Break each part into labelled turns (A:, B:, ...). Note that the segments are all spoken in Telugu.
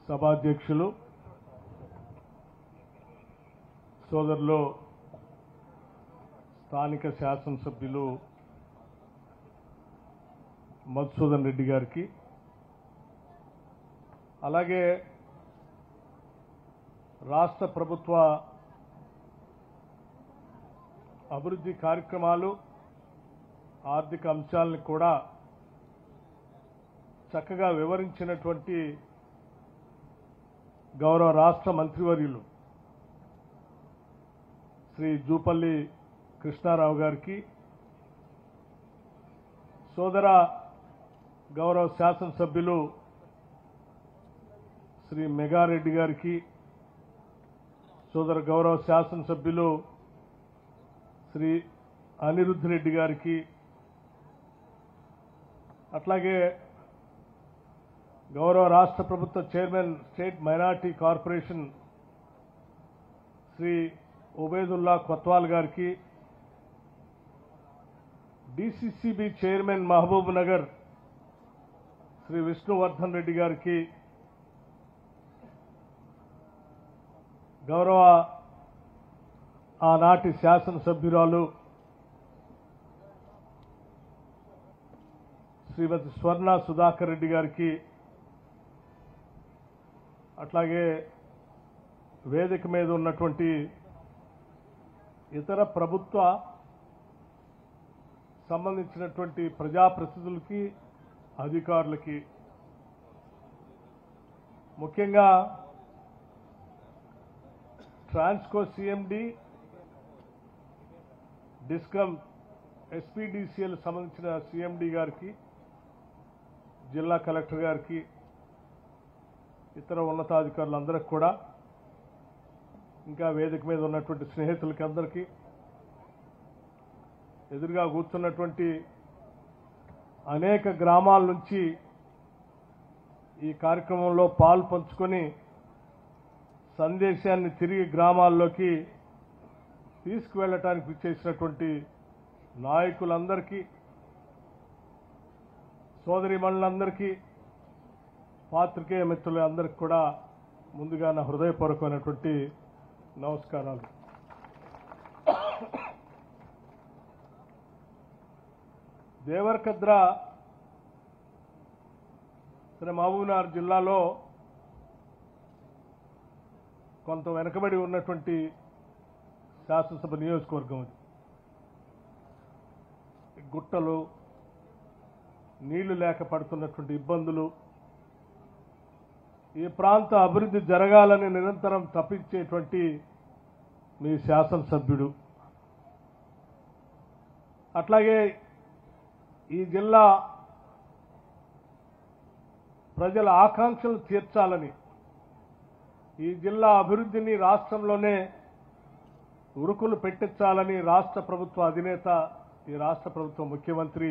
A: సభాధ్యక్షులు సోదరులు స్థానిక శాసనసభ్యులు మధుసూదన్ రెడ్డి గారికి అలాగే రాష్ట్ర ప్రభుత్వ అభివృద్ధి కార్యక్రమాలు ఆర్థిక అంశాలను కూడా చక్కగా వివరించినటువంటి గౌరవ రాష్ట్ర మంత్రివర్యులు శ్రీ జూపల్లి కృష్ణారావు గారికి సోదర గౌరవ శాసనసభ్యులు శ్రీ మెగారెడ్డి గారికి సోదర గౌరవ శాసనసభ్యులు శ్రీ అనిరుద్ధ్ రెడ్డి గారికి అట్లాగే గౌరవ రాష్ట్ర ప్రభుత్వ chairman state minority corporation Shri Ubaidullah Kotwal గారికి డిసిసిబి చైర్మన్ మహబూబ్ నగర్ శ్రీ విష్ణువర్ధన్ రెడ్డి గారికి గౌరవ ఆనాటి శాసనసభ్యురాలు శ్రీమతి స్వర్ణ సుధాకర్ రెడ్డి గారికి అట్లాగే వేదిక మీద ఉన్నటువంటి ఇతర ప్రభుత్వ సంబంధించినటువంటి ప్రజాప్రతినిధులకి అధికారులకి ముఖ్యంగా ట్రాన్స్కో సిఎండి డిస్కమ్ ఎస్పీడీసీఎల్ సంబంధించిన సిఎండి గారికి జిల్లా కలెక్టర్ గారికి ఇతర ఉన్నతాధికారులందరికీ కూడా ఇంకా వేదిక మీద ఉన్నటువంటి స్నేహితులకి అందరికీ ఎదురుగా కూర్చున్నటువంటి అనేక గ్రామాల నుంచి ఈ కార్యక్రమంలో పాలు పంచుకొని సందేశాన్ని తిరిగి గ్రామాల్లోకి తీసుకువెళ్ళటానికి విచ్చేసినటువంటి నాయకులందరికీ సోదరీమణులందరికీ పాత్రికేయ మిత్రులందరికీ కూడా ముందుగా నా హృదయపూర్వకమైనటువంటి నమస్కారాలు. దేవరకద్ర మహబూబ్నగర్ జిల్లాలో కొంత వెనకబడి ఉన్నటువంటి శాసనసభ నియోజకవర్గం అది. గుట్టలు, నీళ్లు లేక పడుతున్నటువంటి ఇబ్బందులు, ఈ ప్రాంత అభివృద్ధి జరగాలని నిరంతరం తప్పించేటువంటి మీ శాసనసభ్యుడు. అట్లాగే ఈ జిల్లా ప్రజల ఆకాంక్షలు తీర్చాలని, ఈ జిల్లా అభివృద్ధిని రాష్ట్రంలోనే ఉరుకులు పెట్టించాలని రాష్ట్ర ప్రభుత్వ అధినేత, ఈ రాష్ట్ర ప్రభుత్వ ముఖ్యమంత్రి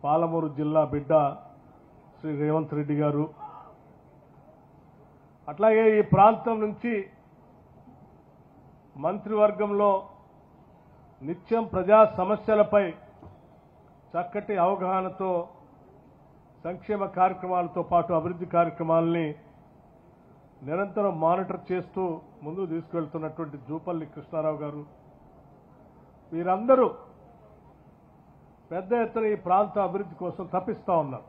A: పాలమూరు జిల్లా బిడ్డ శ్రీ రేవంత్ రెడ్డి గారు, అట్లాగే ఈ ప్రాంతం నుంచి మంత్రివర్గంలో నిత్యం ప్రజా సమస్యలపై చక్కటి అవగాహనతో సంక్షేమ కార్యక్రమాలతో పాటు అభివృద్ధి కార్యక్రమాలని నిరంతరం మానిటర్ చేస్తూ ముందుకు తీసుకెళ్తున్నటువంటి జూపల్లి కృష్ణారావు గారు, వీరందరూ పెద్ద ఎత్తున ఈ ప్రాంత అభివృద్ధి కోసం తప్పిస్తా ఉన్నారు.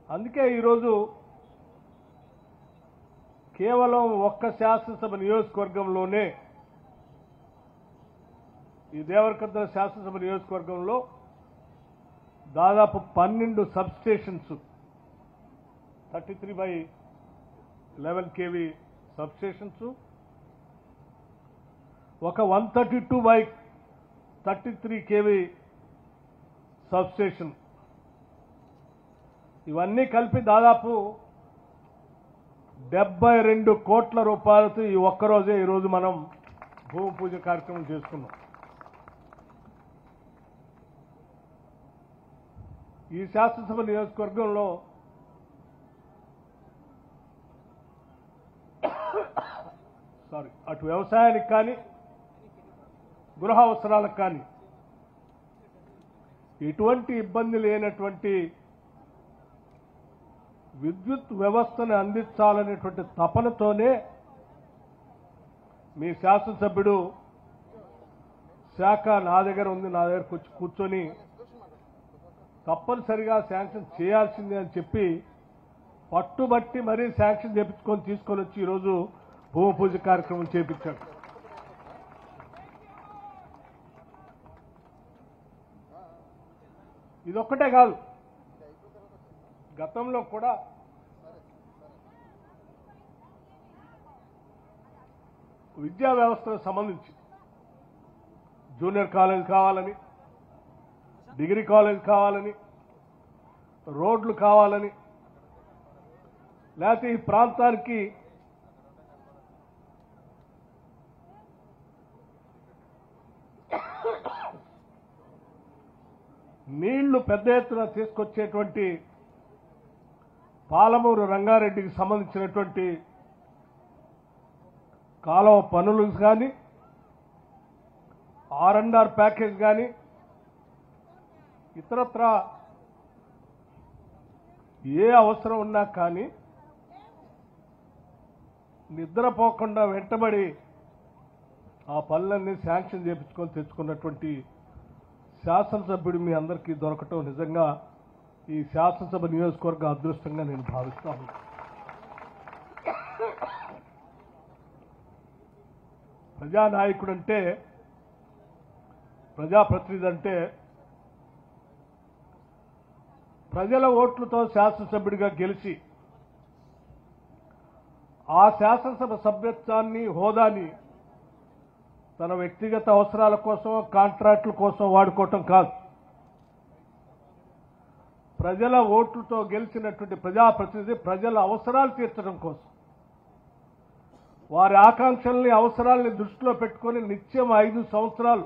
A: అందుకే ఈరోజు కేవలం ఒక్క శాసనసభ నియోజకవర్గంలోనే, ఈ దేవరకద్ర శాసనసభ నియోజకవర్గంలో దాదాపు 12 sub stations, 33/11 kV sub stations, ఒక 132/33 kV సబ్ స్టేషన్, ఇవన్నీ కలిపి దాదాపు 72 కోట్ల రూపాయలతో ఈ ఒక్కరోజే ఈరోజు మనం భూమి పూజ కార్యక్రమం చేసుకున్నాం. ఈ శాసనసభ నియోజకవర్గంలో అటు వ్యవసాయానికి కానీ గృహ అవసరాలకు కానీ ఎటువంటి ఇబ్బంది లేనటువంటి విద్యుత్ వ్యవస్థను అందించాలనేటువంటి తపనతోనే మీ శాసనసభ్యుడు శాఖ నా దగ్గర ఉంది, నా దగ్గరకు వచ్చి కూర్చొని తప్పనిసరిగా శాంక్షన్ చేయాల్సిందే అని చెప్పి పట్టుబట్టి మరీ శాంక్షన్ చేపించుకొని తీసుకొని వచ్చి ఈరోజు భూమి పూజ కార్యక్రమం చేపించాడు. ఇదొక్కటే కాదు, గతంలో కూడా విద్యా వ్యవస్థకు సంబంధించి జూనియర్ కాలేజ్ కావాలని, డిగ్రీ కాలేజ్ కావాలని, రోడ్లు కావాలని, లేకపోతే ఈ ప్రాంతానికి నీళ్లు పెద్ద ఎత్తున తీసుకొచ్చేటువంటి పాలమూరు రంగారెడ్డికి సంబంధించినటువంటి కాలువ పనులు కానీ, R&R ప్యాకేజ్ కానీ, ఇతరత్రా ఏ అవసరం ఉన్నా కానీ నిద్రపోకుండా వెంటబడి ఆ పనులన్నీ శాంక్షన్ చేపించుకొని తెచ్చుకున్నటువంటి శాసనసభ్యుడు మీ అందరికీ దొరకటం నిజంగా ఈ శాసనసభ నియోజకవర్గ అదృష్టంగా నేను భావిస్తాను. ప్రజానాయకుడు అంటే, ప్రజాప్రతినిధి అంటే ప్రజల ఓట్లతో శాసనసభ్యుడిగా గెలిచి ఆ శాసనసభ సభ్యత్వాన్ని, హోదాని తన వ్యక్తిగత అవసరాల కోసం, కాంట్రాక్టుల కోసం వాడుకోవటం కాదు. ప్రజల ఓట్లతో గెలిచినటువంటి ప్రజాప్రతినిధి ప్రజల అవసరాలు తీర్చడం కోసం, వారి ఆకాంక్షల్ని, అవసరాలని దృష్టిలో పెట్టుకొని నిత్యం 5 సంవత్సరాలు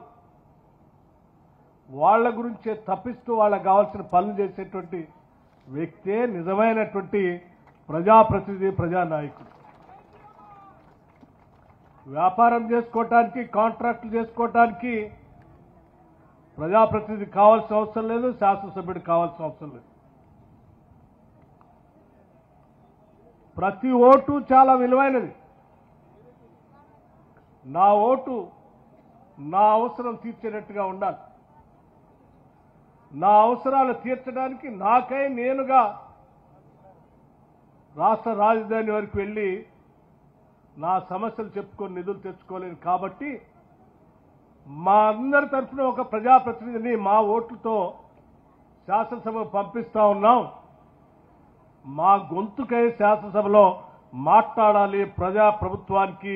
A: వాళ్ల గురించే తప్పిస్తూ వాళ్ళకు కావాల్సిన పనులు చేసేటువంటి వ్యక్తే నిజమైనటువంటి ప్రజాప్రతినిధి, ప్రజానాయకుడు. వ్యాపారం చేసుకోవటానికి, కాంట్రాక్టులు చేసుకోవటానికి ప్రజాప్రతినిధి కావాల్సిన అవసరం లేదు, శాసనసభ్యుడు కావాల్సిన అవసరం లేదు. ప్రతి ఓటు చాలా విలువైనది. నా ఓటు నా అవసరం తీర్చేటట్టుగా ఉండాలి. నా అవసరాలు తీర్చడానికి నాకై నేనుగా రాష్ట్ర రాజధాని వరకు వెళ్ళి నా సమస్యలు చెప్పుకొని నిధులు తెచ్చుకోలేను. కాబట్టి మా అందరి తరఫున ఒక ప్రజాప్రతినిధిని మా ఓట్లతో శాసనసభ పంపిస్తా ఉన్నాం. మా గొంతుకై శాసనసభలో మాట్లాడాలి, ప్రజాప్రభుత్వానికి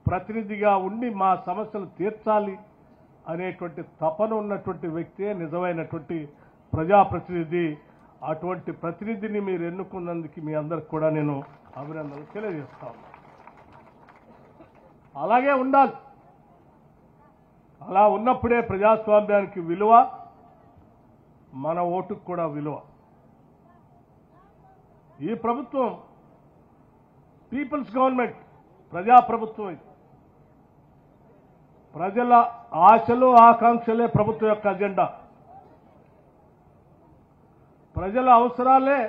A: ప్రతినిధిగా ఉండి మా సమస్యలు తీర్చాలి అనేటువంటి తపన ఉన్నటువంటి వ్యక్తే నిజమైనటువంటి ప్రజాప్రతినిధి. అటువంటి ప్రతినిధిని మీరు ఎన్నుకున్నందుకు మీ అందరికి కూడా నేను అభినందనలు తెలియజేస్తాను. అలాగే ఉండాలి. అలా ఉన్నప్పుడే ప్రజాస్వామ్యానికి విలువ, మన ఓటుకు కూడా విలువ. ఈ ప్రభుత్వం పీపుల్స్ గవర్నమెంట్, ప్రజాప్రభుత్వం. ప్రజల ఆశలు, ఆకాంక్షలే ప్రభుత్వం యొక్క అజెండా. ప్రజల అవసరాలే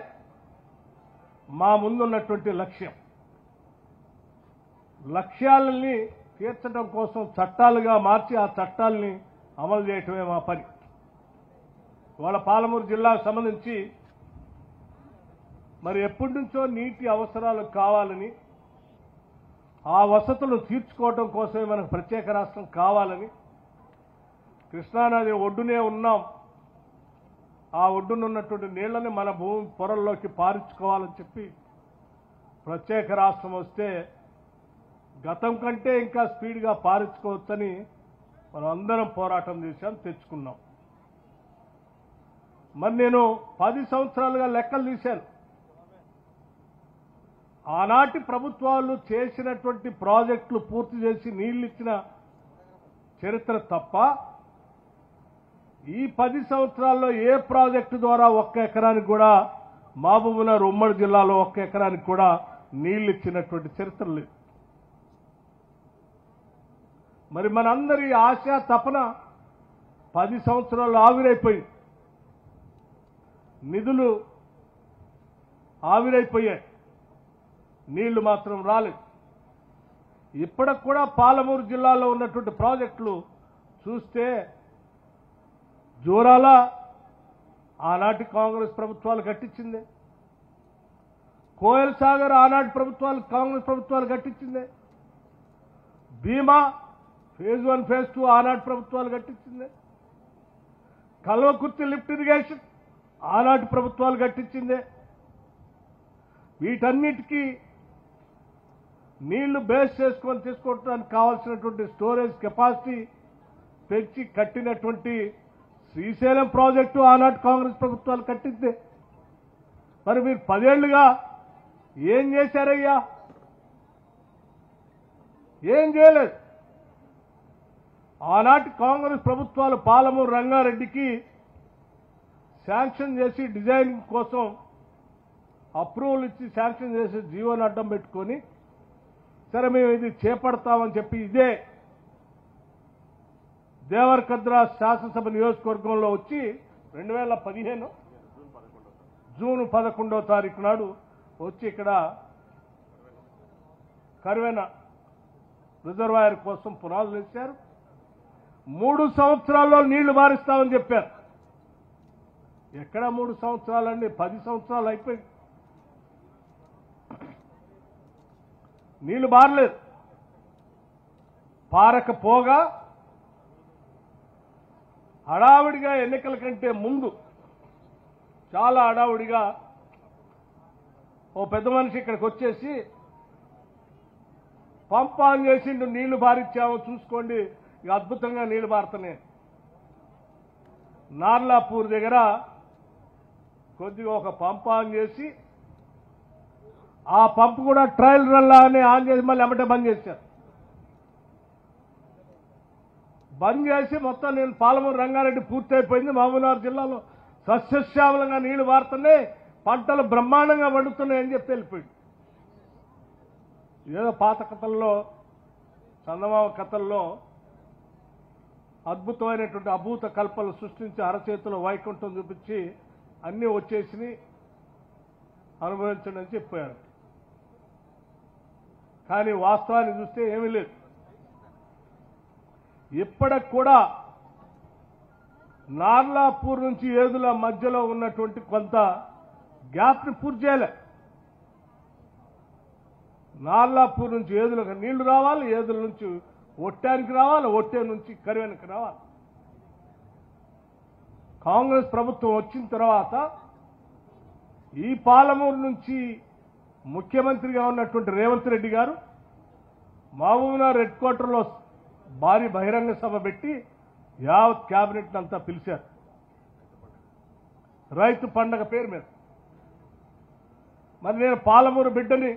A: మా ముందున్నటువంటి లక్ష్యం. లక్ష్యాలని తీర్చడం కోసం చట్టాలుగా మార్చి ఆ చట్టాలని అమలు చేయటమే మా పని. ఇవాళ పాలమూరు జిల్లాకు సంబంధించి మరి ఎప్పటి నుంచో నీటి అవసరాలు కావాలని, ఆ వసతులు తీర్చుకోవడం కోసమే మనకు ప్రత్యేక రాష్ట్రం కావాలని, కృష్ణానది ఒడ్డునే ఉన్నాం, ఆ ఒడ్డునున్నటువంటి నీళ్లని మన భూమి పొరల్లోకి పారించుకోవాలని చెప్పి ప్రత్యేక రాష్ట్రం వస్తే గతం కంటే ఇంకా స్పీడ్గా పారించుకోవచ్చని మనం అందరం పోరాటం చేశాం, తెచ్చుకున్నాం. మరి నేను 10 సంవత్సరాలుగా లెక్కలు తీశాను. ఆనాటి ప్రభుత్వాలు చేసినటువంటి ప్రాజెక్టులు పూర్తి చేసి నీళ్లు ఇచ్చిన చరిత్ర తప్ప ఈ 10 సంవత్సరాల్లో ఏ ప్రాజెక్టు ద్వారా 1 ఎకరానికి కూడా, మహబూబ్నగర్ ఉమ్మడి జిల్లాలో 1 ఎకరానికి కూడా నీళ్లు ఇచ్చినటువంటి చరిత్ర లేదు. మరి మనందరి ఆశ, తపన 10 సంవత్సరాలు ఆవిరైపోయింది. నిధులు ఆవిరైపోయాయి, నీళ్లు మాత్రం రాలేదు. ఇప్పటికి కూడా పాలమూరు జిల్లాలో ఉన్నటువంటి ప్రాజెక్టులు చూస్తే జోరాల ఆనాటి కాంగ్రెస్ ప్రభుత్వాలు కట్టించిందే, కోయల్ సాగర్ ఆనాటి ప్రభుత్వాలు కాంగ్రెస్ ప్రభుత్వాలు కట్టించిందే, భీమా ఫేజ్ 1 ఫేజ్ 2 ఆనాటి ప్రభుత్వాలు కట్టించిందే, కల్వకుర్తి లిఫ్ట్ ఇరిగేషన్ ఆనాటి ప్రభుత్వాలు కట్టించిందే. వీటన్నిటికీ నీళ్లు బేస్ చేసుకొని తీసుకోవడానికి కావాల్సినటువంటి స్టోరేజ్ కెపాసిటీ పెంచి కట్టినటువంటి శ్రీశైలం ప్రాజెక్టు ఆనాటి కాంగ్రెస్ ప్రభుత్వాలు కట్టిందే. మరి మీరు 10 ఏళ్లుగా ఏం చేశారయ్యా? ఏం చేయలేదు. ఆనాటి కాంగ్రెస్ ప్రభుత్వాలు పాలమూరు రంగారెడ్డికి శాంక్షన్ చేసి డిజైనింగ్ కోసం అప్రూవల్ ఇచ్చి శాంక్షన్ చేసి జీవోని అడ్డం పెట్టుకొని సరే మేము ఇది చేపడతామని చెప్పి ఇదే దేవరకద్ర శాసనసభ నియోజకవర్గంలో వచ్చి 2015 జూన్ 11వ తారీఖు నాడు వచ్చి ఇక్కడ కర్వెన రిజర్వాయర్ కోసం పునాదులు వేశారు. 3 సంవత్సరాల్లో నీళ్లు మారిస్తామని చెప్పారు. ఎక్కడ 3 సంవత్సరాలండి, 10 సంవత్సరాలు అయిపోయింది, నీళ్లు మారలేదు. పారకపోగా హడావుడిగా ఎన్నికల కంటే ముందు చాలా హడావుడిగా ఓ పెద్ద మనిషి ఇక్కడికి వచ్చేసి పంప్ ఆన్ చేసిండు, నీళ్లు బారిచ్చాము చూసుకోండి, ఇక అద్భుతంగా నీళ్లు బారుతున్నాయి. నార్లాపూర్ దగ్గర కొద్దిగా ఒక పంప్ ఆన్ చేసి ఆ పంప్ కూడా ట్రయల్ రన్ లాగానే ఆన్ చేసి మళ్ళీ ఎమ్మటే బంద్ చేశారు. బంద్ చేసి మొత్తం నేను పాలమూరు రంగారెడ్డి పూర్తయిపోయింది, మహబూబ్నగర్ జిల్లాలో సస్యశ్యామలంగా నీళ్లు బారుతున్నాయి, పంటలు బ్రహ్మాండంగా పండుతున్నాయని చెప్పి వెళ్ళిపోయింది. ఏదో పాత కథల్లో చందమామ కథల్లో అద్భుతమైనటువంటి అభూత కల్పనలు సృష్టించి అరచేతిలో వైకుంఠం చూపించి అన్నీ వచ్చేసి అనుభవించండి అని చెప్పారు. కానీ వాస్తవాన్ని చూస్తే ఏమీ లేదు. ఇప్పటికి కూడా నార్లాపూర్ నుంచి ఏదుల మధ్యలో ఉన్నటువంటి కొంత గ్యాప్ని పూర్తి చేయలే. నార్లాపూర్ నుంచి ఏదులకు నీళ్లు రావాలి, ఏదుల నుంచి ఒట్టానికి రావాలి, ఒట్టే నుంచి కరివెనకి రావాలి. కాంగ్రెస్ ప్రభుత్వం వచ్చిన తర్వాత ఈ పాలమూరు నుంచి ముఖ్యమంత్రిగా ఉన్నటువంటి రేవంత్ రెడ్డి గారు మహబూబ్నగర్ హెడ్ క్వార్టర్లో భారీ బహిరంగ సభ పెట్టి యావత్ క్యాబినెట్ అంతా పిలిచారు. రైతు పండగ పేరు మీద. మరి నేను పాలమూరు బిడ్డని,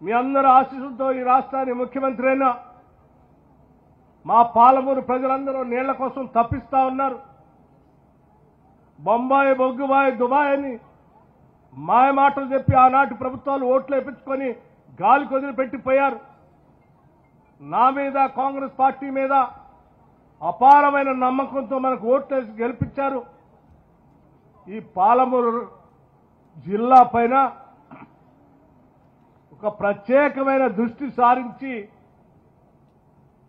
A: మీ అందరూ ఆశీస్సులతో ఈ రాష్ట్రానికి ముఖ్యమంత్రి అయినా మా పాలమూరు ప్రజలందరూ నీళ్ల కోసం తప్పిస్తా ఉన్నారు. బొంబాయి, బొగ్గుబాయి, దుబాయ్ అని మాయ మాటలు చెప్పి ఆనాటి ప్రభుత్వాలు ఓట్లు వేయించుకొని గాలి కొదిలిపెట్టిపోయారు. నా మీద, కాంగ్రెస్ పార్టీ మీద అపారమైన నమ్మకంతో మనకు ఓట్లేసి గెలిపించారు. ఈ పాలమూరు జిల్లా పైన ఒక ప్రత్యేకమైన దృష్టి సారించి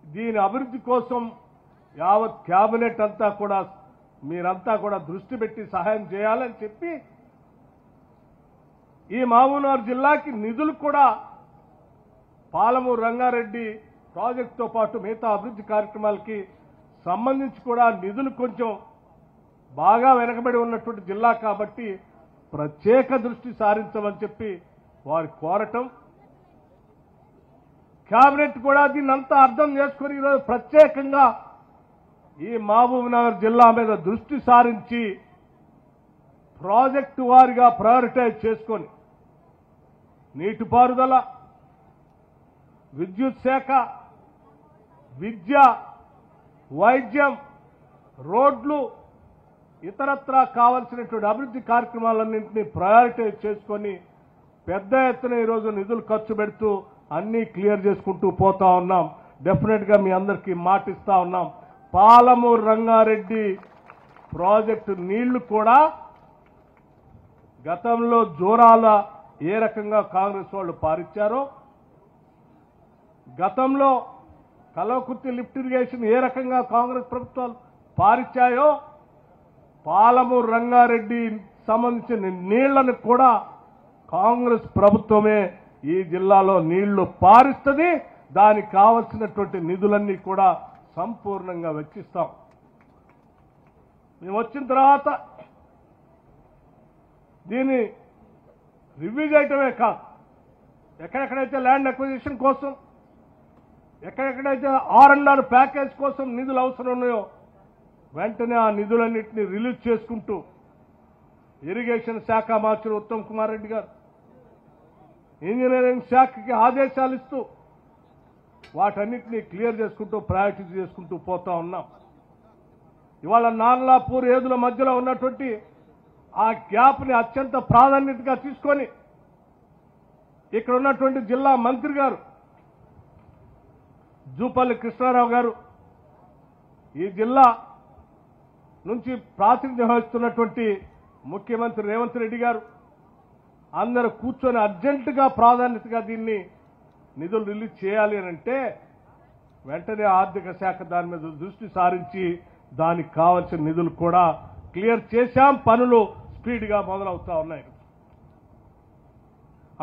A: దీని అభివృద్ధి కోసం యావత్ క్యాబినెట్ అంతా కూడా మీరంతా కూడా దృష్టి పెట్టి సహాయం చేయాలని చెప్పి ఈ మహబూబ్నగర్ జిల్లాకి నిధులు కూడా పాలమూరు రంగారెడ్డి ప్రాజెక్టుతో పాటు మిగతా అభివృద్ధి కార్యక్రమాలకి సంబంధించి కూడా నిధులు కొంచెం బాగా వెనకబడి ఉన్నటువంటి జిల్లా కాబట్టి ప్రత్యేక దృష్టి సారించమని చెప్పి వారు కోరటం, కేబినెట్ కూడా దీన్ని అంతా అర్థం చేసుకుని ఈరోజు ప్రత్యేకంగా ఈ మహబూబ్నగర్ జిల్లా మీద దృష్టి సారించి ప్రాజెక్టు వారిగా ప్రయారిటైజ్ చేసుకొని నీటిపారుదల, విద్యుత్ శాఖ, విద్య, వైద్యం, రోడ్లు, ఇతరత్రా కావాల్సినటువంటి అభివృద్ధి కార్యక్రమాలన్నింటినీ ప్రయారిటైజ్ చేసుకొని పెద్ద ఎత్తున ఈరోజు నిధులు ఖర్చు పెడుతూ అన్నీ క్లియర్ చేసుకుంటూ పోతా ఉన్నాం. డెఫినెట్ గా మీ అందరికీ మాటిస్తా ఉన్నాం. పాలమూరు రంగారెడ్డి ప్రాజెక్టు నీళ్లు కూడా గతంలో జోరాల ఏ రకంగా కాంగ్రెస్ వాళ్ళు పారిచ్చారో, గతంలో కల్వకుర్తి లిఫ్ట్ ఇరిగేషన్ ఏ రకంగా కాంగ్రెస్ ప్రభుత్వాలు పారిచ్చాయో, పాలమూరు రంగారెడ్డి సంబంధించిన నీళ్లను కూడా కాంగ్రెస్ ప్రభుత్వమే ఈ జిల్లాలో నీళ్లు పారిస్తుంది. దానికి కావలసినటువంటి నిధులన్నీ కూడా సంపూర్ణంగా వెచ్చిస్తాం. మేము వచ్చిన తర్వాత దీన్ని రివ్యూ చేయటమే కాదు, ఎక్కడెక్కడైతే ల్యాండ్ అక్విజిషన్ కోసం, ఎక్కడెక్కడైతే R&R ప్యాకేజ్ కోసం నిధులు అవసరం ఉన్నాయో వెంటనే ఆ నిధులన్నింటినీ రిలీజ్ చేసుకుంటూ ఇరిగేషన్ శాఖ మార్చిన ఉత్తమ్ కుమార్ రెడ్డి గారు ఇంజనీరింగ్ శాఖకి ఆదేశాలు ఇస్తూ వాటన్నిటినీ క్లియర్ చేసుకుంటూ ప్రయారిటీస్ చేసుకుంటూ పోతా ఉన్నాం. ఇవాళ నార్లాపూర్ ఏదుల మధ్యలో ఉన్నటువంటి ఆ గ్యాప్ని అత్యంత ప్రాధాన్యతగా తీసుకొని ఇక్కడ ఉన్నటువంటి జిల్లా మంత్రి గారు జూపల్లి కృష్ణారావు గారు, ఈ జిల్లా నుంచి ప్రాతినిధ్యం వహిస్తున్నటువంటి ముఖ్యమంత్రి రేవంత్ రెడ్డి గారు అందరూ కూర్చొని అర్జెంటుగా ప్రాధాన్యతగా దీన్ని నిధులు రిలీజ్ చేయాలి అని అంటే వెంటనే ఆర్థిక శాఖ దాని మీద దృష్టి సారించి దానికి కావాల్సిన నిధులు కూడా క్లియర్ చేశాం. పనులు స్పీడ్గా మొదలవుతా ఉన్నాయి.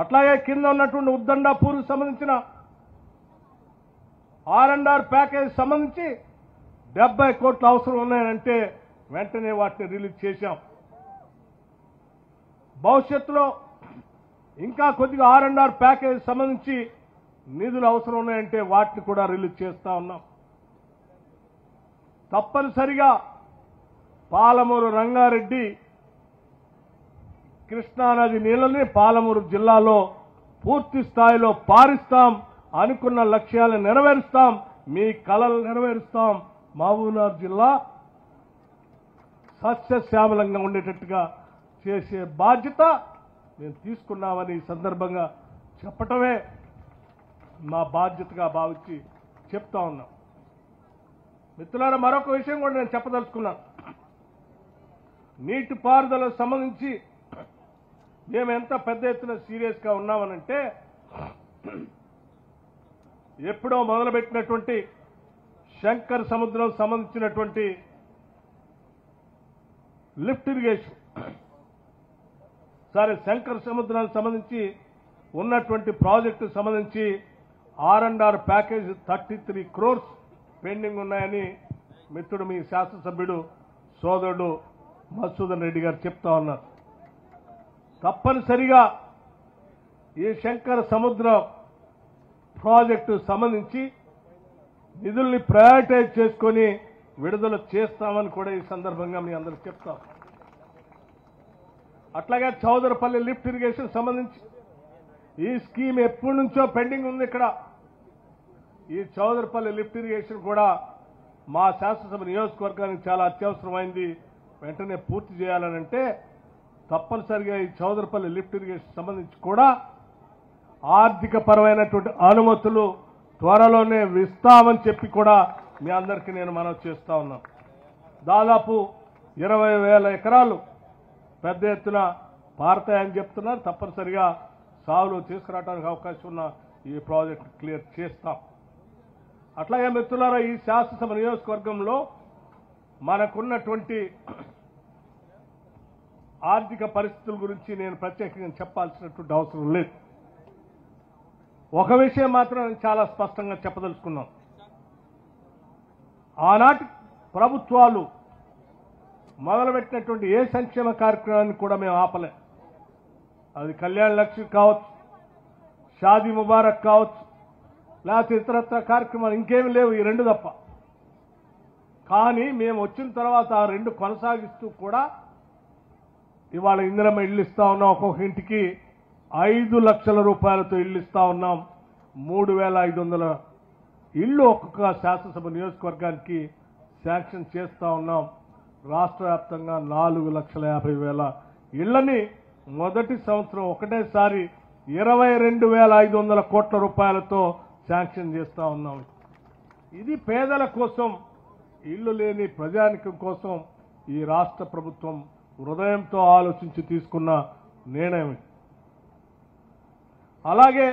A: అట్లాగే కింద ఉన్నటువంటి ఉద్దండాపూర్కి సంబంధించిన R&R ప్యాకేజ్ సంబంధించి 70 కోట్లు అవసరం ఉన్నాయంటే వెంటనే వాటిని రిలీజ్ చేశాం. భవిష్యత్తులో ఇంకా కొద్దిగా R&R ప్యాకేజ్ సంబంధించి నిధులు అవసరం ఉన్నాయంటే వాటిని కూడా రిలీజ్ చేస్తా ఉన్నాం. తప్పనిసరిగా పాలమూరు రంగారెడ్డి కృష్ణానది నీళ్ళని పాలమూరు జిల్లాలో పూర్తి స్థాయిలో పారిస్తాం, అనుకున్న లక్ష్యాలను నెరవేరుస్తాం, మీ కలలు నెరవేరుస్తాం. మహబూబ్నగర్ జిల్లా సస్యశ్యామలంగా ఉండేటట్టుగా చేసే బాధ్యత మేము తీసుకున్నామని ఈ సందర్భంగా చెప్పటమే మా బాధ్యతగా భావించి చెప్తా ఉన్నాం. మిత్రులారా, మరొక విషయం కూడా నేను చెప్పదలుచుకున్నాను. నీటిపారుదలకు సంబంధించి మేము ఎంత పెద్ద ఎత్తున సీరియస్గా ఉన్నామనంటే, ఎప్పుడో మొదలుపెట్టినటువంటి శంకర్ సముద్రం సంబంధించినటువంటి లిఫ్ట్ ఇరిగేషన్, సరే శంకర్ సముద్రానికి సంబంధించి ఉన్నటువంటి ప్రాజెక్టు సంబంధించి R&R ప్యాకేజ్ 33 crores పెండింగ్ ఉన్నాయని మిత్రుడు మీ శాసనసభ్యుడు సోదరుడు మధుసూదన్ రెడ్డి గారు చెప్తా ఉన్నారు. తప్పనిసరిగా ఈ శంకర సముద్ర ప్రాజెక్టు సంబంధించి నిధుల్ని ప్రయారిటైజ్ చేసుకొని విడుదల చేస్తామని కూడా ఈ సందర్భంగా మీ అందరూ చెప్తాం. అట్లాగే చౌదరపల్లి లిఫ్ట్ ఇరిగేషన్ సంబంధించి ఈ స్కీమ్ ఎప్పటి నుంచో పెండింగ్ ఉంది. ఇక్కడ ఈ చౌదరపల్లి లిఫ్ట్ ఇరిగేషన్ కూడా మా శాసనసభ నియోజకవర్గానికి చాలా అత్యవసరమైంది, వెంటనే పూర్తి చేయాలనంటే తప్పనిసరిగా ఈ చౌదరపల్లి లిఫ్ట్ ఇరిగేషన్ సంబంధించి కూడా ఆర్థిక పరమైనటువంటి అనుమతులు త్వరలోనే ఇస్తామని చెప్పి కూడా మీ అందరికీ నేను మనవి చేస్తా ఉన్నాను. దాదాపు 20,000 ఎకరాలు పెద్ద ఎత్తున పారతాయని చెప్తున్నారు. తప్పనిసరిగా సాగులో తీసుకురావడానికి అవకాశం ఉన్న ఈ ప్రాజెక్టు క్లియర్ చేస్తాం. అట్లాగే మిత్రులారా, ఈ శాసనసభ నియోజకవర్గంలో మనకున్నటువంటి ఆర్థిక పరిస్థితుల గురించి నేను ప్రత్యేకంగా చెప్పాల్సినటువంటి అవసరం లేదు. ఒక విషయం మాత్రం నేను చాలా స్పష్టంగా చెప్పదలుచుకున్నాం. ఆనాటి ప్రభుత్వాలు మొదలుపెట్టినటువంటి ఏ సంక్షేమ కార్యక్రమాన్ని కూడా మేము ఆపలే. అది కళ్యాణ లక్ష్మి కావచ్చు, షాదీ ముబారక్ కావచ్చు, లేకపోతే ఇతరత్ర కార్యక్రమాలు ఇంకేమీ లేవు, ఈ రెండు తప్ప. కానీ మేము వచ్చిన తర్వాత ఆ రెండు కొనసాగిస్తూ కూడా ఇవాళ ఇందిరమ్మ ఇళ్ళు ఇస్తా ఉన్నాం. ఒక్కొక్క ఇంటికి 5 లక్షల రూపాయలతో ఇళ్ళు ఇస్తా ఉన్నాం. 3,500 ఇళ్ళు ఒక్కొక్క శాసనసభ నియోజకవర్గానికి శాంక్షన్ చేస్తా ఉన్నాం. రాష్ట్ర వ్యాప్తంగా 4,50,000 ఇళ్లని మొదటి సంవత్సరం ఒకటేసారి 22,500 కోట్ల రూపాయలతో శాంక్షన్ చేస్తా ఉన్నాం. ఇది పేదల కోసం, ఇళ్లు లేని ప్రజానికం కోసం ఈ రాష్ట్ర ప్రభుత్వం హృదయంతో ఆలోచించి తీసుకున్న నిర్ణయం. అలాగే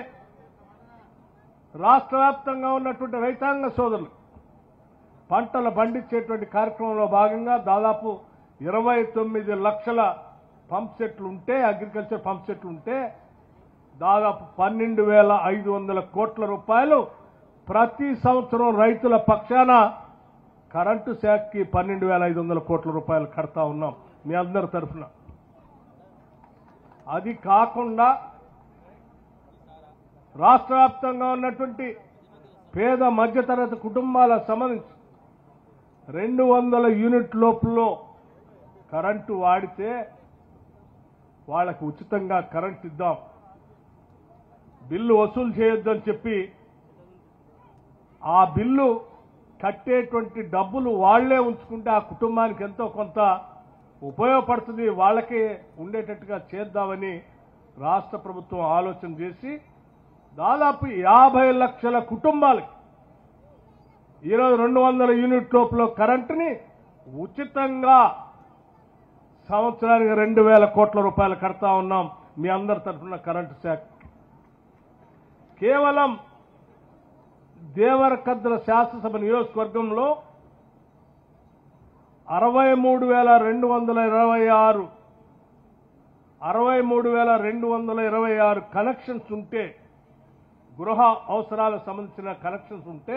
A: రాష్ట్ర వ్యాప్తంగా ఉన్నటువంటి రైతాంగ సోదరులు పంటలు పండించేటువంటి కార్యక్రమంలో భాగంగా దాదాపు 29 లక్షల పంప్ సెట్లు ఉంటే, అగ్రికల్చర్ పంప్ సెట్లు ఉంటే దాదాపు 12,500 కోట్ల రూపాయలు ప్రతి సంవత్సరం రైతుల పక్షాన కరెంటు శాఖకి 12,500 కోట్ల రూపాయలు కడతా ఉన్నాం మీ అందరి తరఫున. అది కాకుండా రాష్ట్ర వ్యాప్తంగా ఉన్నటువంటి పేద మధ్యతరగతి కుటుంబాలకు సంబంధించి 200 యూనిట్ లోపులో కరెంటు వాడితే వాళ్ళకి ఉచితంగా కరెంట్ ఇద్దాం, బిల్లు వసూలు చేయొద్దని చెప్పి ఆ బిల్లు కట్టేటువంటి డబ్బులు వాళ్లే ఉంచుకుంటే ఆ కుటుంబానికి ఎంతో కొంత ఉపయోగపడుతుంది, వాళ్ళకే ఉండేటట్టుగా చేద్దామని రాష్ట్ర ప్రభుత్వం ఆలోచన చేసి దాదాపు 50 లక్షల కుటుంబాలకి ఈరోజు 200 యూనిట్ లోపల కరెంటుని ఉచితంగా సంవత్సరానికి 2,000 కోట్ల రూపాయలు కడతా ఉన్నాం మీ అందరి తరఫున కరెంటు శాఖ. కేవలం దేవరకద్ర శాసనసభ నియోజకవర్గంలో 63,226 కనెక్షన్స్ ఉంటే, గృహ అవసరాలకు సంబంధించిన కనెక్షన్స్ ఉంటే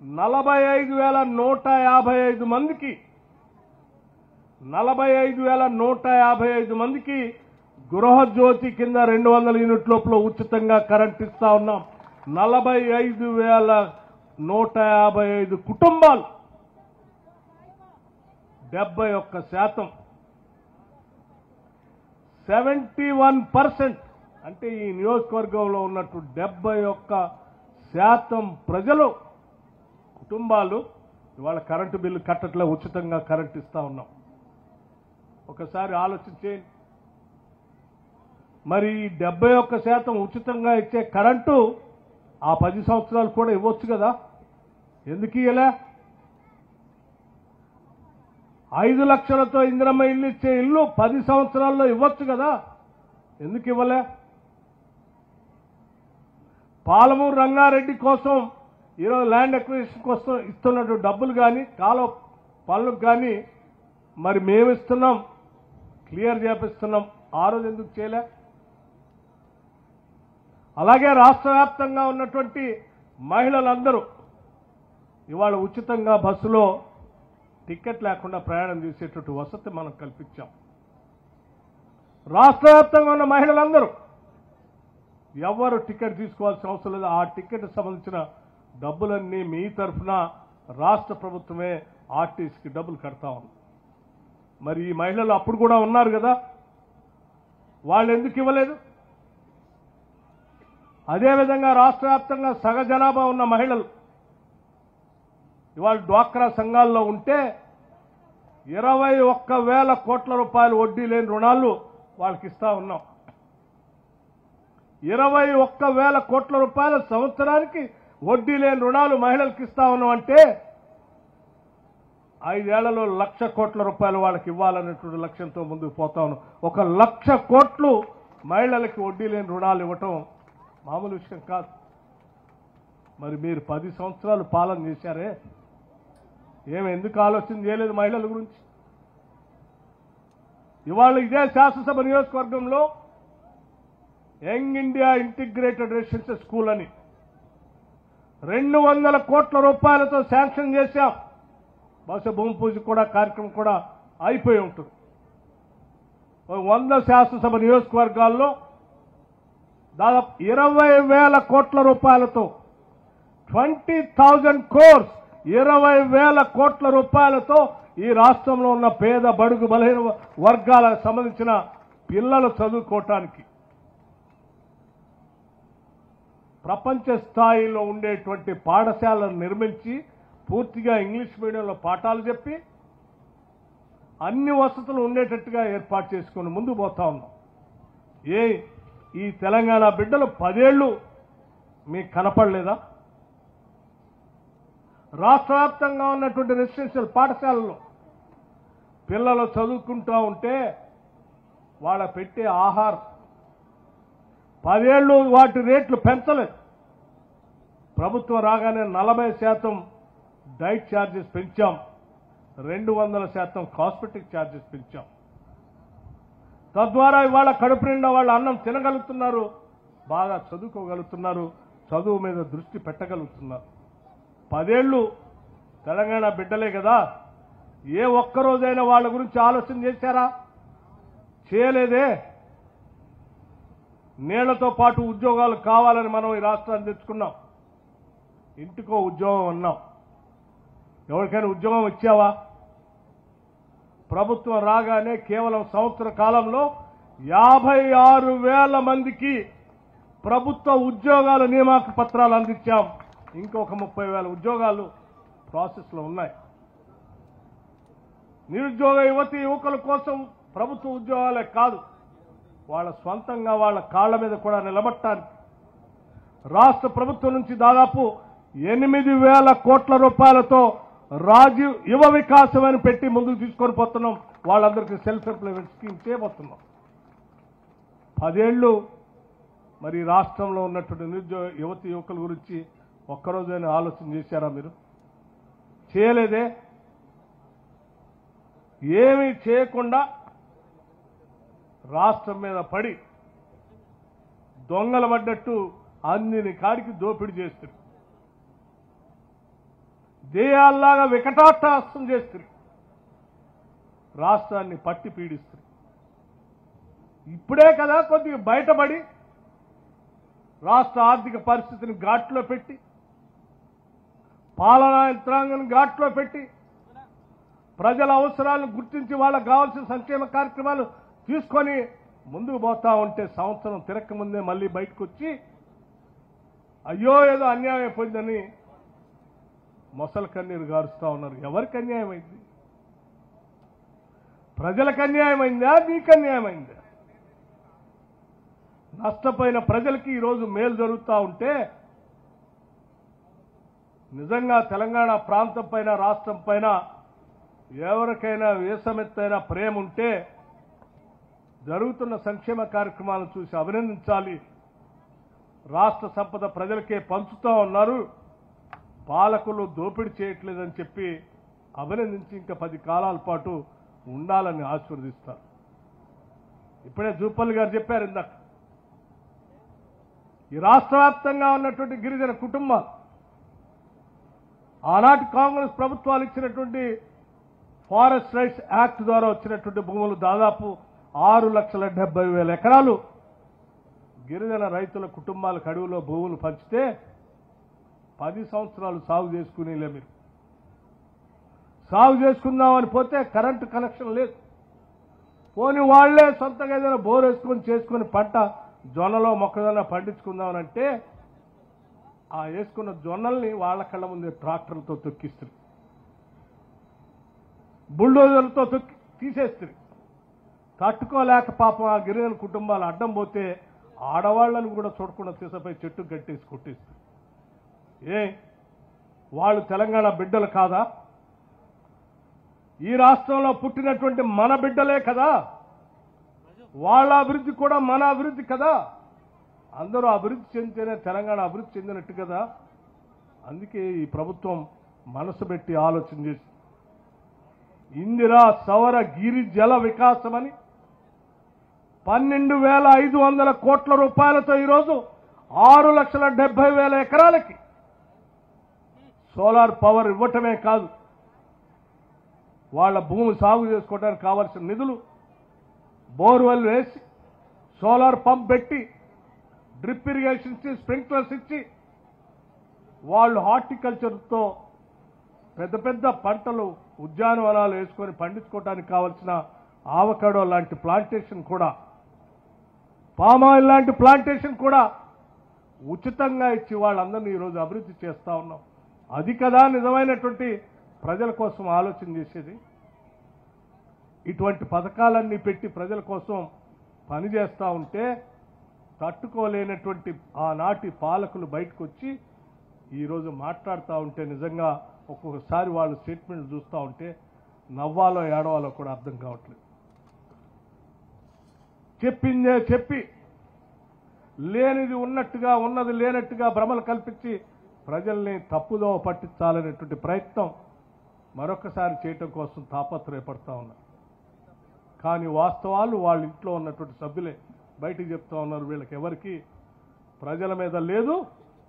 A: 45,155 మందికి 45,155 మందికి గృహజ్యోతి కింద 200 యూనిట్ లోపల ఉచితంగా కరెంట్ ఇస్తా ఉన్నాం. 45,155 కుటుంబాలు 71%, 71% అంటే ఈ నియోజకవర్గంలో ఉన్నట్టు 71% ప్రజలు కుటుంబాలు ఇవాళ కరెంటు బిల్లు కట్టట్లే, ఉచితంగా కరెంట్ ఇస్తా ఉన్నాం. ఒకసారి ఆలోచించేయండి. మరి 71% ఉచితంగా ఇచ్చే కరెంటు ఆ 10 సంవత్సరాలు కూడా ఇవ్వచ్చు కదా, ఎందుకు ఇవ్వలే? 5 లక్షలతో ఇందిరమ్మ ఇల్లు ఇచ్చే ఇల్లు 10 సంవత్సరాల్లో ఇవ్వచ్చు కదా, ఎందుకు ఇవ్వలే? పాలమూరు రంగారెడ్డి కోసం ఈరోజు ల్యాండ్ అక్విజిషన్ కోసం ఇస్తున్నట్టు డబ్బులు కానీ కాలువ పనులకు కానీ మరి మేము ఇస్తున్నాం, క్లియర్ చేపిస్తున్నాం, ఆ రోజు ఎందుకు చేయలే? అలాగే రాష్ట్ర వ్యాప్తంగా ఉన్నటువంటి మహిళలందరూ ఇవాళ ఉచితంగా బస్సులో టికెట్ లేకుండా ప్రయాణం చేసేటట్టు వసతి మనం కల్పించాం. రాష్ట్ర వ్యాప్తంగా ఉన్న మహిళలందరూ ఎవరు టికెట్ తీసుకోవాల్సిన అవసరం లేదు, ఆ టికెట్ సంబంధించిన డబ్బులన్నీ మీ తరఫున రాష్ట్ర ప్రభుత్వమే ఆర్టీసీకి డబ్బులు కడతా ఉంది. మరి ఈ మహిళలు అప్పుడు కూడా ఉన్నారు కదా, వాళ్ళు ఎందుకు ఇవ్వలేదు? అదేవిధంగా రాష్ట్ర వ్యాప్తంగా సగ జనాభా ఉన్న మహిళలు ఇవాళ డ్వాక్రా సంఘాల్లో ఉంటే 21,000 కోట్ల రూపాయలు వడ్డీ లేని రుణాలు వాళ్ళకి ఇస్తా ఉన్నాం. 21,000 కోట్ల రూపాయల సంవత్సరానికి వడ్డీ లేని రుణాలు మహిళలకు ఇస్తా ఉన్నాం అంటే 5 ఏళ్లలో 1,00,000 కోట్ల రూపాయలు వాళ్ళకి ఇవ్వాలనేటువంటి లక్ష్యంతో ముందుకు పోతా ఉన్నాం. 1,00,000 కోట్లు మహిళలకి వడ్డీ లేని రుణాలు ఇవ్వటం మామూలు విషయం కాదు. మరి మీరు 10 సంవత్సరాలు పాలన చేశారే, ఎందుకు ఆలోచన చేయలేదు మహిళల గురించి? ఇవాళ ఇదే శాసనసభ నియోజకవర్గంలో young India integrated residential school అని 200 కోట్ల రూపాయలతో శాంక్షన్ చేశాం. బహుశా భూమి పూజ కూడా కార్యక్రమం కూడా అయిపోయి ఉంటుంది. 100 శాసనసభ నియోజకవర్గాల్లో దాదాపు 20,000 కోట్ల రూపాయలతో 20,000 crores 20,000 కోట్ల రూపాయలతో ఈ రాష్ట్రంలో ఉన్న పేద బడుగు బలహీన వర్గాలకు సంబంధించిన పిల్లలు చదువుకోవటానికి ప్రపంచ స్థాయిలో ఉండేటువంటి పాఠశాలను నిర్మించి పూర్తిగా ఇంగ్లీష్ మీడియంలో పాఠాలు చెప్పి అన్ని వసతులు ఉండేటట్టుగా ఏర్పాటు చేసుకుని ముందుకు పోతా ఉన్నాం. ఈ తెలంగాణ బిడ్డలు 10 ఏళ్లు మీకు కనపడలేదా? రాష్ట్ర వ్యాప్తంగా ఉన్నటువంటి రెసిడెన్షియల్ పాఠశాలలో పిల్లలు చదువుకుంటూ ఉంటే వాళ్ళ పెట్టే ఆహారం 10 ఏళ్ళు వాటి రేట్లు పెంచలేదు. ప్రభుత్వం రాగానే 40% డైట్ ఛార్జెస్ పెంచాం, 200% కాస్మెటిక్ ఛార్జెస్ పెంచాం. తద్వారా ఇవాళ కడుపు నిండా వాళ్ళు అన్నం తినగలుగుతున్నారు, బాగా చదువుకోగలుగుతున్నారు, చదువు మీద దృష్టి పెట్టగలుగుతున్నారు. 10 ఏళ్ళు తెలంగాణ బిడ్డలే కదా, ఏ ఒక్కరోజైనా వాళ్ళ గురించి ఆలోచన చేశారా? చేయలేదే. నీళ్లతో పాటు ఉద్యోగాలు కావాలని మనం ఈ రాష్ట్రాన్ని తెచ్చుకున్నాం. ఇంటికో ఉద్యోగం అన్నాం. ఎవరికైనా ఉద్యోగం ఇచ్చావా? ప్రభుత్వం రాగానే కేవలం సంవత్సర కాలంలో 56,000 మందికి ప్రభుత్వ ఉద్యోగాల నియామక పత్రాలు అందించాం. ఇంకొక 30,000 ఉద్యోగాలు ప్రాసెస్లో ఉన్నాయి. నిరుద్యోగ యువతి యువకుల కోసం ప్రభుత్వ ఉద్యోగాలే కాదు, వాళ్ళ స్వంతంగా వాళ్ళ కాళ్ల మీద కూడా నిలబడటానికి రాష్ట్ర ప్రభుత్వం నుంచి దాదాపు 8,000 కోట్ల రూపాయలతో రాజీవ్ యువ వికాసం అని పెట్టి ముందుకు తీసుకొని పోతున్నాం. వాళ్ళందరికీ సెల్ఫ్ ఎంప్లాయ్మెంట్ స్కీమ్ చేయబోతున్నాం. 10 ఏళ్ళు మరి రాష్ట్రంలో ఉన్నటువంటి నిరుద్యోగ యువతి యువకుల గురించి ఒక్కరోజైనా ఆలోచన చేశారా మీరు? చేయలేదే. ఏమీ చేయకుండా రాష్ట్రం మీద పడి దొంగల పడ్డట్టు అన్నిని కాడికి దోపిడీ చేస్తారు, దేయాల్లాగా వికటాట్టహాసం చేస్తారు, రాష్ట్రాన్ని పట్టి పీడిస్తారు. ఇప్పుడే కదా కొద్దిగా బయటపడి రాష్ట్ర ఆర్థిక పరిస్థితిని ఘాట్లో పెట్టి, పాలనా యంత్రాంగాన్ని ఘాట్లో పెట్టి, ప్రజల అవసరాలను గుర్తించి వాళ్ళకు కావాల్సిన సంక్షేమ కార్యక్రమాలు తీసుకొని ముందుకు పోతా ఉంటే సంవత్సరం తిరక్క ముందే మళ్ళీ బయటకు వచ్చి అయ్యో ఏదో అన్యాయం అయిపోయిందని మొసలు కన్నీరు గారుస్తా ఉన్నారు. ఎవరికి అన్యాయం అయింది? ప్రజలకు అన్యాయమైందా? మీకు అన్యాయమైందా? నష్టపోయిన ప్రజలకి ఈరోజు మేలు జరుగుతూ ఉంటే నిజంగా తెలంగాణ ప్రాంతం పైన రాష్ట్రం పైన ఎవరికైనా వేసమెత్తైన ప్రేమ ఉంటే జరుగుతున్న సంక్షేమ కార్యక్రమాలను చూసి అభినందించాలి. రాష్ట్ర సంపద ప్రజలకే పంచుతూ ఉన్నారు, పాలకులు దోపిడీ చేయట్లేదని చెప్పి అభినందించి ఇంకా 10 కాలాల పాటు ఉండాలని ఆశీర్వదిస్తారు. ఇప్పుడే జూపల్లి గారు చెప్పారు ఇందాక, ఈ రాష్ట్ర వ్యాప్తంగా ఉన్నటువంటి గిరిజన కుటుంబాలు ఆనాటి కాంగ్రెస్ ప్రభుత్వాలు ఇచ్చినటువంటి ఫారెస్ట్ రైట్స్ యాక్ట్ ద్వారా వచ్చినటువంటి భూములు దాదాపు 6,70,000 ఎకరాలు గిరిజన రైతుల కుటుంబాలకు అడవిలో భూములు పంచితే 10 సంవత్సరాలు సాగు చేసుకునేలే. మీరు సాగు చేసుకుందామని పోతే కరెంటు కనెక్షన్ లేదు. పోనీ వాళ్లే సొంతంగా ఏదైనా బోర్ వేసుకొని చేసుకుని పంట జొన్నలో మొక్కజొన్న పండించుకుందామనంటే ఆ వేసుకున్న జొన్నల్ని వాళ్ళ కళ్ళ ముందే ట్రాక్టర్లతో తొక్కిస్తారు, బుల్డోజర్లతో తొక్కి తీసేస్తారు. తట్టుకోలేక పాపం ఆ గిరిజన కుటుంబాలు అడ్డం పోతే ఆడవాళ్లను కూడా చూడకుండా తీసపై చెట్టు కట్టేసి కొట్టేస్తారు. వాళ్ళు తెలంగాణ బిడ్డలు కాదా? ఈ రాష్ట్రంలో పుట్టినటువంటి మన బిడ్డలే కదా, వాళ్ళ అభివృద్ధి కూడా మన అభివృద్ధి కదా. అందరూ అభివృద్ధి చెందితేనే తెలంగాణ అభివృద్ధి చెందినట్టు కదా. అందుకే ఈ ప్రభుత్వం మనసు పెట్టి ఆలోచన చేసి ఇందిరా సౌర గిరి జల వికాసం అని 12,500 కోట్ల రూపాయలతో ఈరోజు 6,70,000 ఎకరాలకి సోలార్ పవర్ ఇవ్వటమే కాదు, వాళ్ళ భూమి సాగు చేసుకోవడానికి కావాల్సిన నిధులు బోర్వెల్ వేసి సోలార్ పంప్ పెట్టి డ్రిప్ ఇరిగేషన్ ఇచ్చి స్ప్రింక్లర్స్ ఇచ్చి వాళ్ళు హార్టికల్చర్తో పెద్ద పెద్ద పంటలు ఉద్యానవనాలు వేసుకొని పండించుకోవడానికి కావాల్సిన ఆవకాడో లాంటి ప్లాంటేషన్ కూడా, పామాయిల్ లాంటి ప్లాంటేషన్ కూడా ఉచితంగా ఇచ్చి వాళ్ళందరినీ ఈరోజు అభివృద్ధి చేస్తా ఉన్నాం. అది కదా నిజమైనటువంటి ప్రజల కోసం ఆలోచన చేసేది. ఇటువంటి పథకాలన్నీ పెట్టి ప్రజల కోసం పనిచేస్తూ ఉంటే తట్టుకోలేనటువంటి ఆనాటి పాలకులు బయటకు వచ్చి ఈరోజు మాట్లాడుతూ ఉంటే నిజంగా ఒక్కొక్కసారి వాళ్ళ స్టేట్మెంట్లు చూస్తూ ఉంటే నవ్వాలో ఏడవాలో కూడా అర్థం కావట్లేదు. చెప్పిందే చెప్పి లేనిది ఉన్నట్టుగా ఉన్నది లేనట్టుగా భ్రమలు కల్పించి ప్రజల్ని తప్పుదో పట్టించాలనేటువంటి ప్రయత్నం మరొకసారి చేయటం కోసం తాపత్రయపడతా ఉన్నారు. కానీ వాస్తవాలు వాళ్ళ ఇంట్లో ఉన్నటువంటి సభ్యులే బయటికి చెప్తా ఉన్నారు. వీళ్ళకి ఎవరికి ప్రజల మీద లేదు,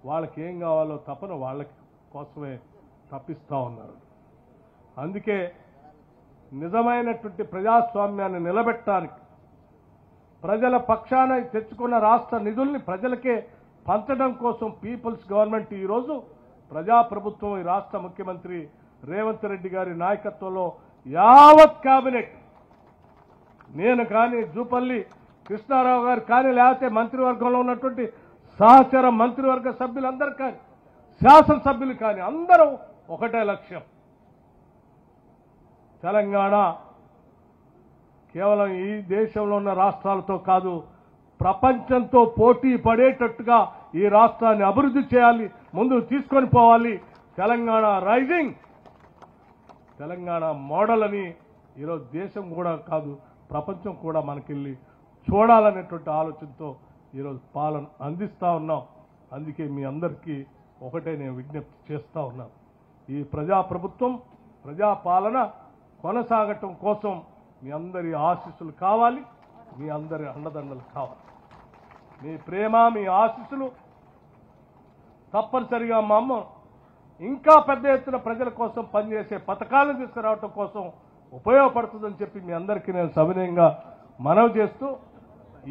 A: వాళ్ళకి ఏం కావాలో తపన వాళ్ళకి కోసమే తప్పిస్తా ఉన్నారు. అందుకే నిజమైనటువంటి ప్రజాస్వామ్యాన్ని నిలబెట్టడానికి ప్రజల పక్షాన తెచ్చుకున్న రాష్ట్ర నిధుల్ని ప్రజలకే పంచడం కోసం పీపుల్స్ గవర్నమెంట్ ఈరోజు ప్రజాప్రభుత్వం ఈ రాష్ట్ర ముఖ్యమంత్రి రేవంత్ రెడ్డి గారి నాయకత్వంలో యావత్ కేబినెట్, నేను కానీ జూపల్లి కృష్ణారావు గారు కానీ లేకపోతే మంత్రివర్గంలో ఉన్నటువంటి సహచర మంత్రివర్గ సభ్యులందరూ కానీ శాసనసభ్యులు కానీ అందరూ ఒకటే లక్ష్యం. తెలంగాణ కేవలం ఈ దేశంలో ఉన్న రాష్ట్రాలతో కాదు, ప్రపంచంతో పోటీ పడేటట్టుగా ఈ రాష్ట్రాన్ని అభివృద్ధి చేయాలి, ముందుకు తీసుకొని పోవాలి. తెలంగాణ రైజింగ్, తెలంగాణ మోడల్ అని ఈరోజు దేశం కూడా కాదు ప్రపంచం కూడా మనకెళ్ళి చూడాలనేటువంటి ఆలోచనతో ఈరోజు పాలన అందిస్తా ఉన్నాం. అందుకే మీ అందరికీ ఒకటే నేను విజ్ఞప్తి చేస్తా ఉన్నాను. ఈ ప్రజాప్రభుత్వం ప్రజాపాలన కొనసాగటం కోసం మీ అందరి ఆశీస్సులు కావాలి, మీ అందరి అండదండలు కావాలి. మీ ప్రేమ మీ ఆశీస్సులు తప్పనిసరిగా మా అమ్మ ఇంకా పెద్ద ఎత్తున ప్రజల కోసం పనిచేసే పథకాలను తీసుకురావటం కోసం ఉపయోగపడుతుందని చెప్పి మీ అందరికీ నేను సవినయంగా మనవి చేస్తూ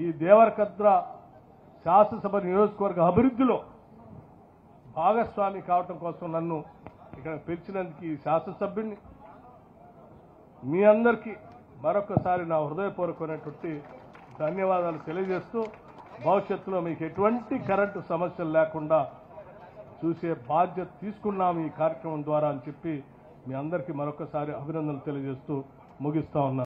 A: ఈ దేవరకద్ర శాసనసభ నియోజకవర్గ అభివృద్ధిలో భాగస్వామి కావటం కోసం నన్ను ఇక్కడ పిలిచినందుకు ఈ శాసనసభ్యుడిని మీ అందరికీ మరొకసారి నా హృదయపూర్వకమైనటువంటి ధన్యవాదాలు తెలియజేస్తూ భవిష్యత్తులో మీకు ఎటువంటి కరెంటు సమస్యలు లేకుండా చూసే బాధ్యత తీసుకున్నాము ఈ కార్యక్రమం ద్వారా అని చెప్పి మీ అందరికీ మరొకసారి అభినందనలు తెలియజేస్తూ ముగిస్తా ఉన్నాను.